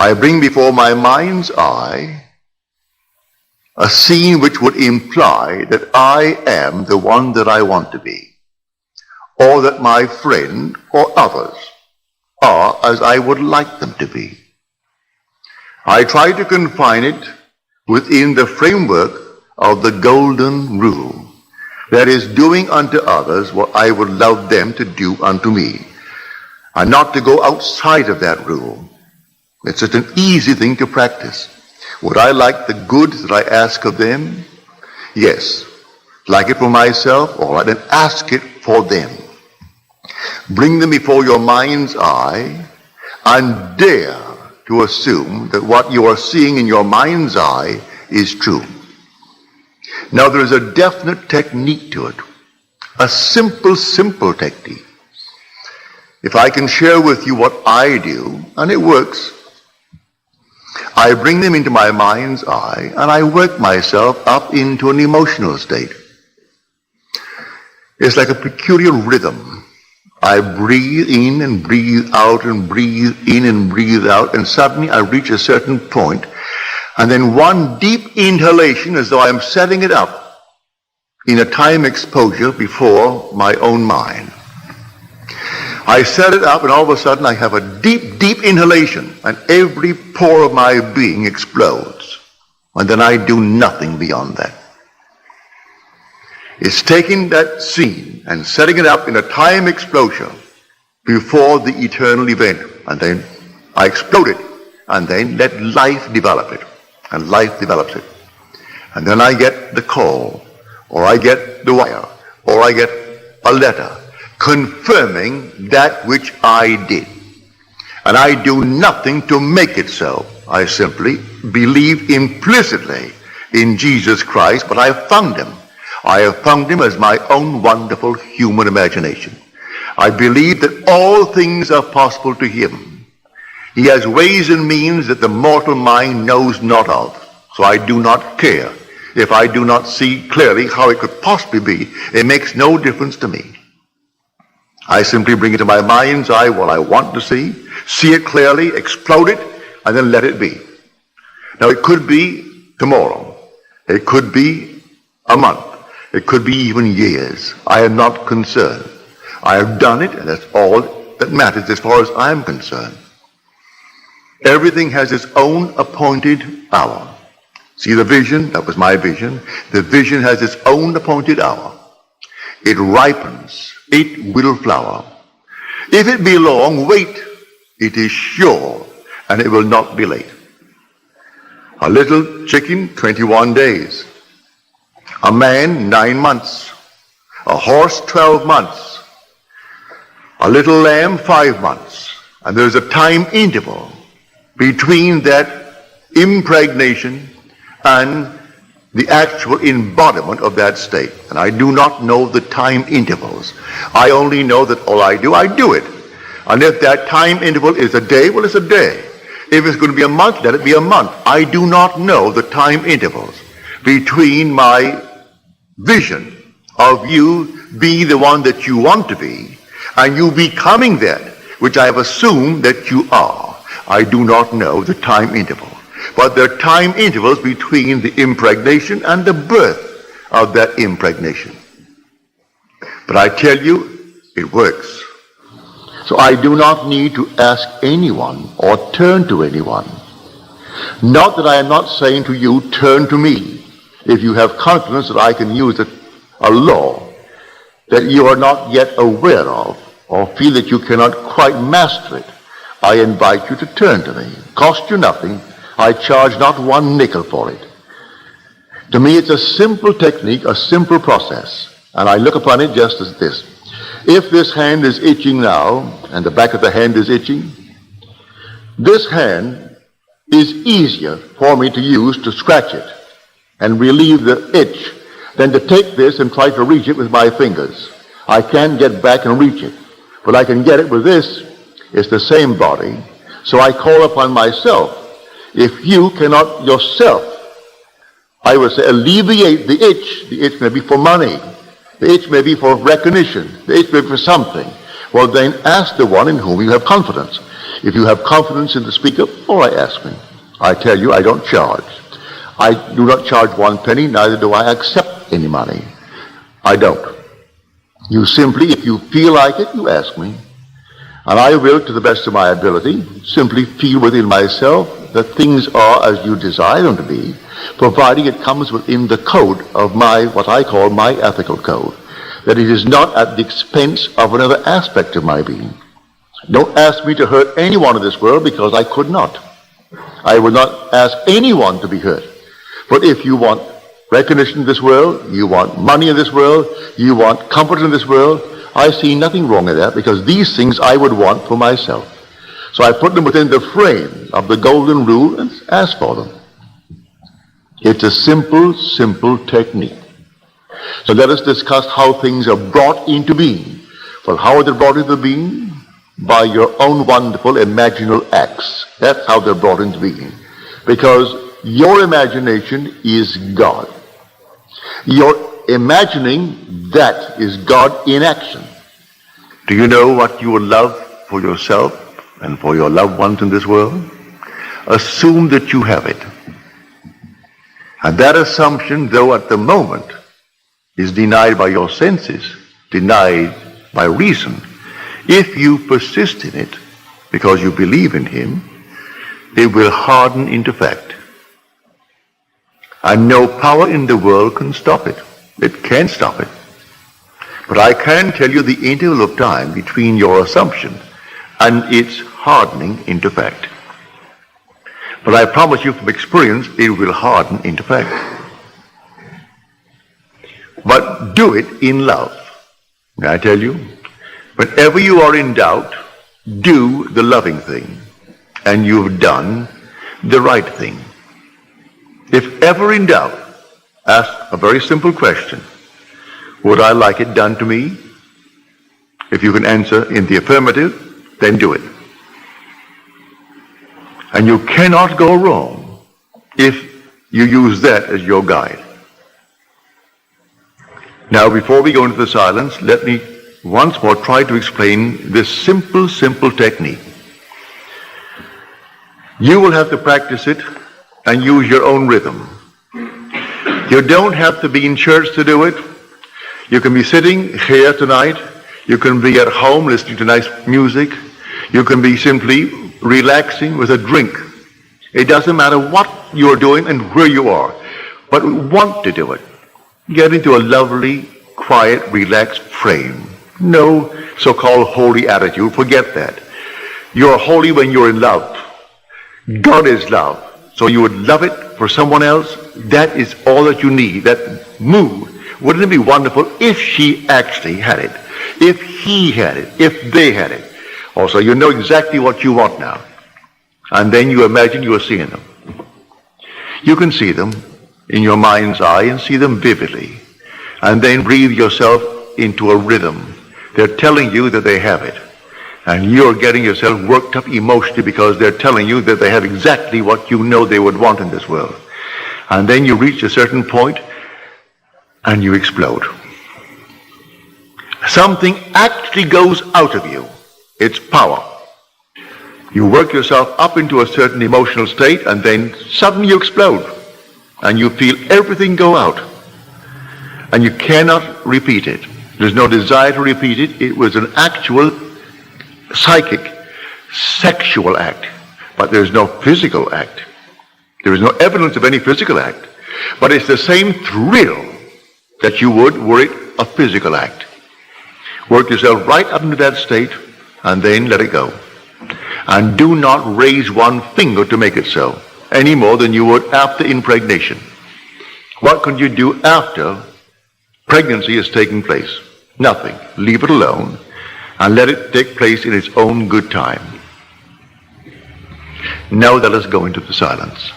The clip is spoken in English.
I bring before my mind's eye a scene which would imply that I am the one that I want to be, or that my friend or others are as I would like them to be. I try to confine it within the framework of the golden rule, that is, doing unto others what I would love them to do unto me, and not to go outside of that rule. It's such an easy thing to practice. Would I like the good that I ask of them? Yes. Like it for myself? All right, then ask it for them. Bring them before your mind's eye and dare to assume that what you are seeing in your mind's eye is true. Now there is a definite technique to it, a simple technique. If I can share with you what I do, and it works, I bring them into my mind's eye and I work myself up into an emotional state. It's like a peculiar rhythm. I breathe in and breathe out and breathe in and breathe out, and suddenly I reach a certain point, and then one deep inhalation as though I'm setting it up in a time exposure before my own mind. I set it up and all of a sudden I have a deep inhalation and every pore of my being explodes. And then I do nothing beyond that. It's taking that scene and setting it up in a time explosion before the eternal event. And then I explode it and then let life develop it. And life develops it. And then I get the call, or I get the wire, or I get a letter confirming that which I did. And I do nothing to make it so. I simply believe implicitly in Jesus Christ, but I have found him. I have found him as my own wonderful human imagination. I believe that all things are possible to him. He has ways and means that the mortal mind knows not of. So I do not care if I do not see clearly how it could possibly be. It makes no difference to me. I simply bring it to my mind's eye what I want to see it clearly, explode it, and then let it be. Now it could be tomorrow. It could be a month. It could be even years. I am not concerned. I have done it, and that's all that matters as far as I'm concerned. Everything has its own appointed hour. See the vision? That was my vision. The vision has its own appointed hour. It ripens. It will flower. If it be long, wait. It is sure, and it will not be late. A little chicken, 21 days. A man, 9 months. A horse, 12 months. A little lamb, 5 months. And there's a time interval between that impregnation and the actual embodiment of that state. And I do not know the time intervals. I only know that all I do it. And if that time interval is a day, well, it's a day. If it's going to be a month, let it be a month. I do not know the time intervals between my vision of you being the one that you want to be and you becoming that which I have assumed that you are. I do not know the time interval. But there are time intervals between the impregnation and the birth of that impregnation. But I tell you, it works. So I do not need to ask anyone or turn to anyone. Not that I am not saying to you, turn to me. If you have confidence that I can use a law that you are not yet aware of or feel that you cannot quite master it, I invite you to turn to me. Cost you nothing. I charge not one nickel for it. To me, it's a simple technique, a simple process, and I look upon it just as this. If this hand is itching now, and the back of the hand is itching, this hand is easier for me to use to scratch it and relieve the itch than to take this and try to reach it with my fingers. I can't get back and reach it, but I can get it with this. It's the same body, so I call upon myself. If you cannot yourself, I would say, alleviate the itch may be for money, the itch may be for recognition, the itch may be for something, well then ask the one in whom you have confidence. If you have confidence in the speaker, all right, ask me. I tell you, I don't charge. I do not charge 1 penny, neither do I accept any money. I don't. You simply, if you feel like it, you ask me. And I will, to the best of my ability, simply feel within myself that things are as you desire them to be, providing it comes within the code of my, what I call my ethical code. That it is not at the expense of another aspect of my being. Don't ask me to hurt anyone in this world, because I could not. I will not ask anyone to be hurt. But if you want recognition in this world, you want money in this world, you want comfort in this world, I see nothing wrong in that, because these things I would want for myself. So I put them within the frame of the golden rule and ask for them. It's a simple, simple technique. So let us discuss how things are brought into being. Well, how are they brought into being? By your own wonderful imaginal acts. That's how they're brought into being. Because your imagination is God. Your imagining, that is God in action. Do you know what you would love for yourself and for your loved ones in this world? Assume that you have it. And that assumption, though at the moment, is denied by your senses, denied by reason, if you persist in it, because you believe in Him, it will harden into fact. And no power in the world can stop it. It can't stop it. But I can tell you the interval of time between your assumption and its hardening into fact. But I promise you from experience, it will harden into fact. But do it in love. May I tell you? Whenever you are in doubt, do the loving thing, and you've done the right thing. If ever in doubt, ask a very simple question. Would I like it done to me? If you can answer in the affirmative, then do it. And you cannot go wrong if you use that as your guide. Now, before we go into the silence, let me once more try to explain this simple, simple technique. You will have to practice it and use your own rhythm. You don't have to be in church to do it. You can be sitting here tonight. You can be at home listening to nice music. You can be simply relaxing with a drink. It doesn't matter what you're doing and where you are, but want to do it. Get into a lovely, quiet, relaxed frame. No so-called holy attitude. Forget that. You're holy when you're in love. God is love. So you would love it for someone else. That is all that you need. That mood. Wouldn't it be wonderful if she actually had it? If he had it? If they had it? Also, you know exactly what you want now. And then you imagine you are seeing them. You can see them in your mind's eye and see them vividly. And then breathe yourself into a rhythm. They're telling you that they have it. And you're getting yourself worked up emotionally because they're telling you that they have exactly what you know they would want in this world. And then you reach a certain point and you explode. Something actually goes out of you. It's power. You work yourself up into a certain emotional state and then suddenly you explode. And you feel everything go out. And you cannot repeat it. There's no desire to repeat it. It was an actual psychic, sexual act. But there's no physical act. There is no evidence of any physical act. But it's the same thrill that you would were it a physical act. Work yourself right up into that state and then let it go. And do not raise one finger to make it so, any more than you would after impregnation. What can you do after pregnancy is taking place? Nothing. Leave it alone and let it take place in its own good time. Now let us go into the silence.